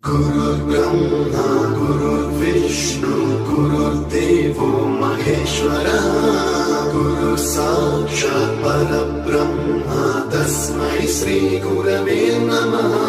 गुरुर्ब्रह्मा गुरुर्विष्णु गुरुर्देवो महेश्वरः गुरु साक्षात् परब्रह्म तस्मै श्री गुरवे नमः।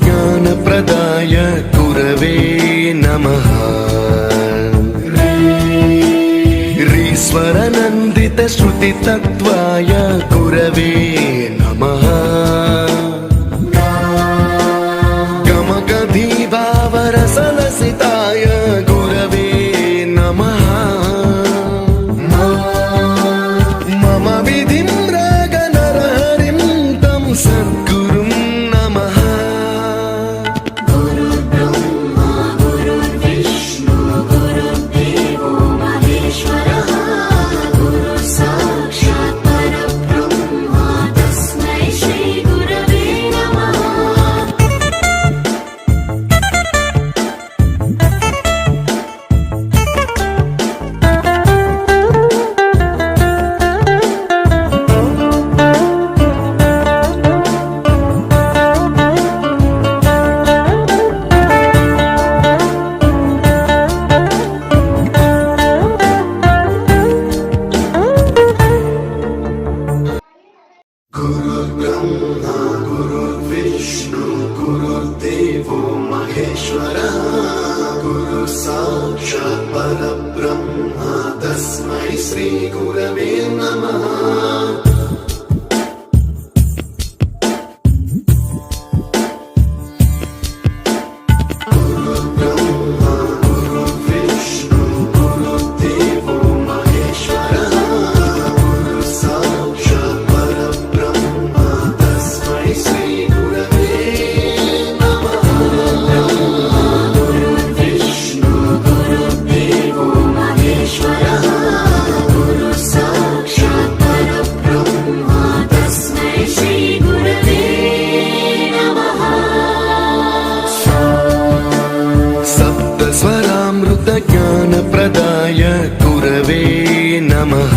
ज्ञान प्रदाय गुरवे नमः। ईश्वर नंदित श्रुति तत्वाय गुरवे नमः। गमगधी भावरसलसिताय गुरवे नमः। मम विधिं रागनरहरिं तं सद्गुरुं नमः। गुरुर्ब्रह्मा गुरुर्विष्णु गुरुर्देवो महेश्वरः गुरु साक्षात् परब्रह्म तस्मै श्री गुरवे नमः। ज्ञान प्रदाय गुरवे नमः।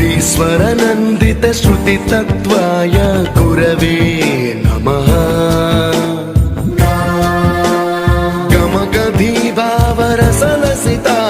ईश्वर नंदित श्रुति तत्वाय गुरवे नमः। गमगधी भावरसलसिताय